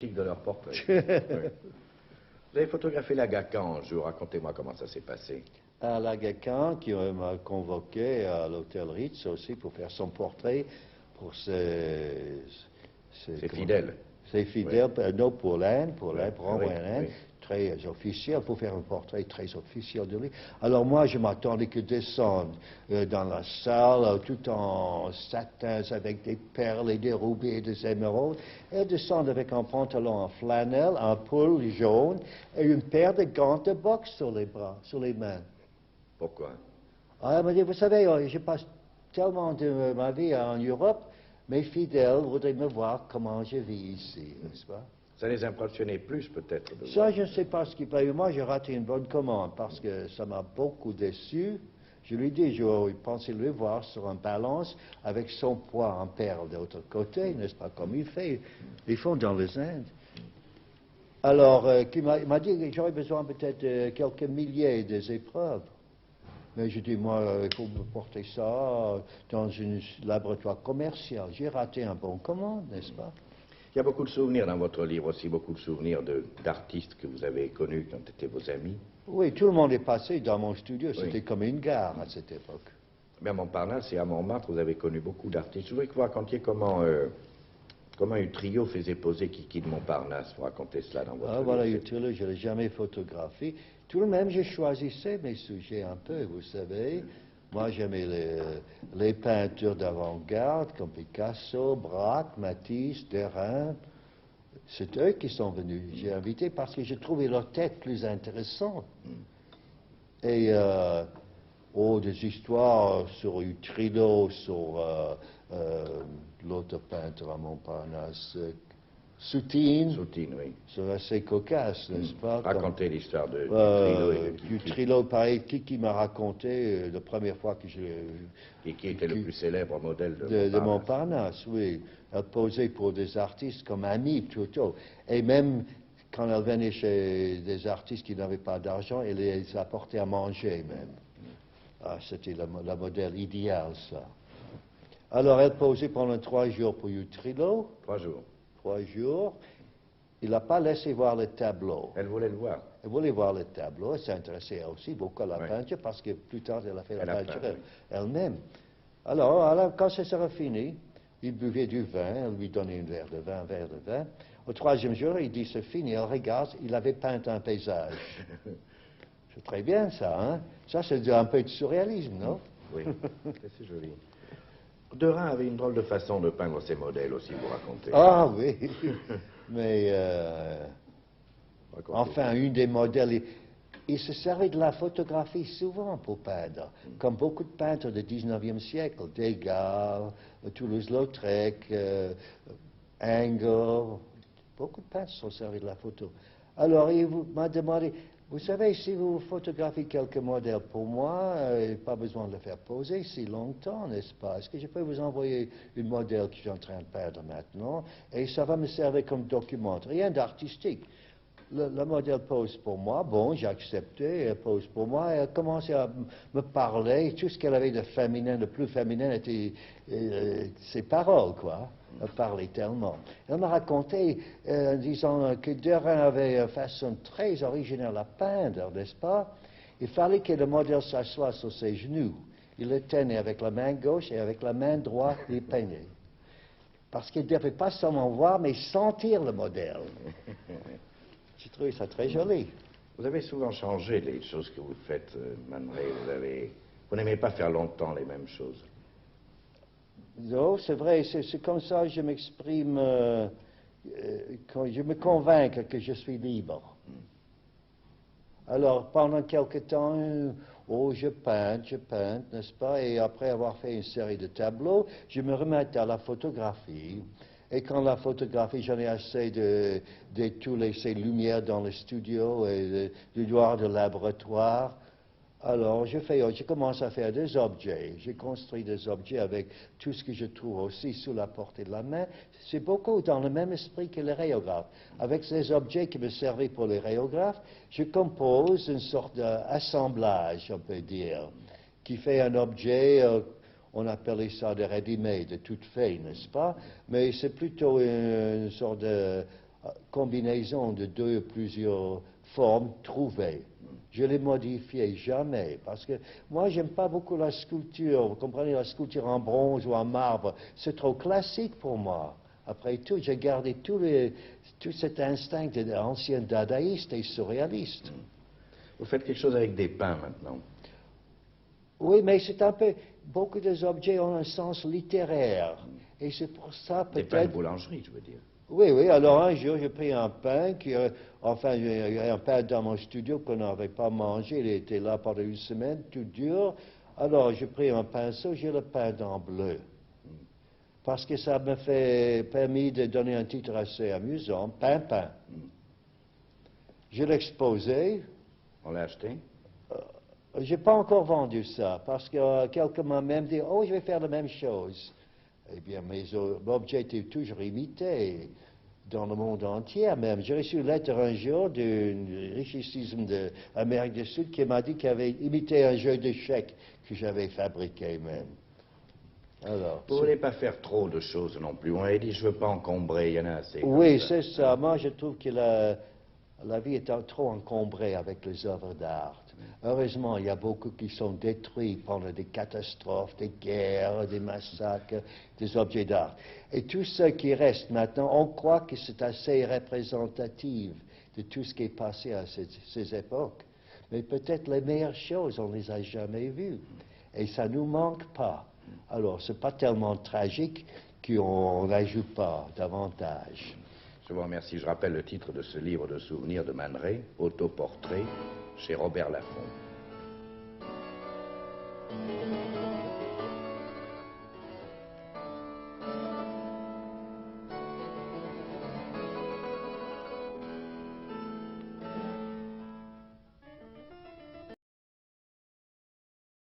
de leur portrait. Oui. Vous avez photographié Lagacan un jour, racontez-moi comment ça s'est passé. À Lagacan, qui m'a convoqué à l'hôtel Ritz aussi pour faire son portrait pour ses Fidèles. Ses fidèles, Oui. non pour l'Inde, pour Oui, envoyer l'Inde, oui. très officiel, pour faire un portrait très officiel de lui. Alors moi, je m'attendais que descendre dans la salle, tout en satin, avec des perles et des rubis et des émeraudes, et descendre avec un pantalon en flanelle, un pull jaune, et une paire de gants de boxe sur les bras, sur les mains. Pourquoi? Ah, elle m'a dit, vous savez, je passe tellement de ma vie en Europe, mes fidèles voudraient me voir comment je vis ici, n'est-ce pas? Ça les impressionnait plus peut-être de Ça, voir. je ne sais pas ce qui paye. Moi, j'ai raté une bonne commande parce que ça m'a beaucoup déçu. Je lui dis, j'aurais pensé le voir sur un balance avec son poids en perles de l'autre côté, n'est-ce pas, comme ils font dans les Indes. Alors, il m'a dit que j'aurais besoin peut-être de quelques milliers des épreuves. Mais je dis, moi, il faut me porter ça dans un laboratoire commercial. J'ai raté un bon commande, n'est-ce pas? Il y a beaucoup de souvenirs dans votre livre aussi, beaucoup de souvenirs d'artistes que vous avez connus, qui ont été vos amis. Oui, tout le monde est passé dans mon studio. Oui. C'était comme une gare à cette époque. Mais à Montparnasse et à Montmartre, vous avez connu beaucoup d'artistes. Je voudrais que vous racontiez comment Utrillo faisait poser Kiki de Montparnasse. Vous racontez cela dans votre livre. Voilà, Utrillo, je ne l'ai jamais photographié. Tout de même, je choisissais mes sujets un peu, vous savez. Moi, j'aimais les peintures d'avant-garde, comme Picasso, Braque, Matisse, Derain. C'est eux qui sont venus. J'ai invité parce que j'ai trouvé leur tête plus intéressante. Et, des histoires sur Utrillo, sur l'autre peintre à Montparnasse, Soutine. Soutine, oui. C'est assez cocasse, n'est-ce pas? Racontez l'histoire de Utrillo et de Kiki. Utrillo, pareil, Kiki m'a raconté la première fois que je l'ai vu. Kiki était le plus célèbre modèle De Montparnasse, oui. Elle posait pour des artistes comme Annie plutôt. Et même quand elle venait chez des artistes qui n'avaient pas d'argent, elle les apportait à manger même. Ah, c'était la modèle idéale, ça. Alors, elle posait pendant 3 jours pour Utrillo. 3 jours. 3 jours. Il n'a pas laissé voir le tableau. Elle voulait le voir. Elle voulait voir le tableau. Elle s'intéressait aussi beaucoup à la peinture parce que plus tard, elle a fait la peinture elle-même. Alors, quand ça sera fini, il buvait du vin, elle lui donnait un verre de vin. Au 3e jour, il dit, c'est fini. Elle regarde, il avait peint un paysage. C'est très bien, ça, hein? Ça, c'est un peu de surréalisme, non? Oui, c'est joli. Derain avait une drôle de façon de peindre ses modèles aussi, vous racontez. Ah oui, mais enfin, une des modèles, il se servait de la photographie souvent pour peindre, comme beaucoup de peintres du 19e siècle, Degas, Toulouse-Lautrec, Ingres, beaucoup de peintres sont servis de la photo. Alors, il m'a demandé, vous savez, si vous photographiez quelques modèles pour moi, pas besoin de le faire poser si longtemps, n'est-ce pas? Est-ce que je peux vous envoyer une modèle que je suis en train de peindre maintenant? Et ça va me servir comme document, rien d'artistique. Le modèle pose pour moi, bon, j'ai accepté, elle pose pour moi, elle a commencé à me parler, tout ce qu'elle avait de féminin, de plus féminin, était ses paroles, quoi. Elle parlait tellement. Elle m'a raconté, en disant que Derain avait une façon très originale à peindre, n'est-ce pas? Il fallait que le modèle s'assoie sur ses genoux. Il le tenait avec la main gauche et avec la main droite, il peignait. Parce qu'il ne devait pas seulement voir, mais sentir le modèle. J'ai trouvé ça très joli. Vous avez souvent changé les choses que vous faites, Man Ray. Vous n'aimez pas faire longtemps les mêmes choses. Non, c'est vrai, c'est comme ça que je m'exprime, quand je me convainc que je suis libre. Alors, pendant quelque temps, je peins, n'est-ce pas? Et après avoir fait une série de tableaux, je me remets à la photographie. Et quand la photographie, j'en ai assez de toutes ces lumières dans le studio et du noir de laboratoire. Alors, je commence à faire des objets. J'ai construit des objets avec tout ce que je trouve aussi sous la portée de la main. C'est beaucoup dans le même esprit que les rayographes. Avec ces objets qui me servaient pour les rayographes, je compose une sorte d'assemblage, on peut dire, qui fait un objet, on appelait ça de ready-made, de tout fait, n'est-ce pas? Mais c'est plutôt une sorte de combinaison de deux ou plusieurs formes trouvées. Je ne les modifiais jamais, parce que moi, j'aime pas beaucoup la sculpture. Vous comprenez, la sculpture en bronze ou en marbre, c'est trop classique pour moi. Après tout, j'ai gardé tout cet instinct ancien dadaïste et surréaliste. Vous faites quelque chose avec des pains maintenant. Oui, mais c'est un peu... Beaucoup des objets ont un sens littéraire. Et c'est pour ça, peut-être... Des pains de boulangerie, je veux dire. Oui, oui. Alors un jour, j'ai pris un pain enfin, il y a un pain dans mon studio qu'on n'avait pas mangé. Il était là pendant une semaine, tout dur. Alors, j'ai pris un pinceau, j'ai le pain en bleu. Parce que ça m'a permis de donner un titre assez amusant, Pain. Je l'ai exposé. On l'a acheté? Je n'ai pas encore vendu ça, parce que quelqu'un m'a même dit, oh, je vais faire la même chose. Eh bien, mes objets étaient toujours imités, dans le monde entier même. J'ai reçu une lettre un jour d'une richissime d'Amérique du Sud qui m'a dit qu'il avait imité un jeu d'échecs que j'avais fabriqué même. Alors, vous ne voulez pas faire trop de choses non plus. On avait dit, je ne veux pas encombrer, il y en a assez. Oui, c'est ça. Moi, je trouve que la vie est trop encombrée avec les œuvres d'art. Heureusement, il y a beaucoup qui sont détruits pendant des catastrophes, des guerres, des massacres, des objets d'art. Et tout ce qui reste maintenant, on croit que c'est assez représentatif de tout ce qui est passé à ces époques. Mais peut-être les meilleures choses, on ne les a jamais vues. Et ça ne nous manque pas. Alors, ce n'est pas tellement tragique qu'on n'ajoute pas davantage. Je vous remercie. Je rappelle le titre de ce livre de souvenirs de Man Ray, Autoportrait, chez Robert Laffont.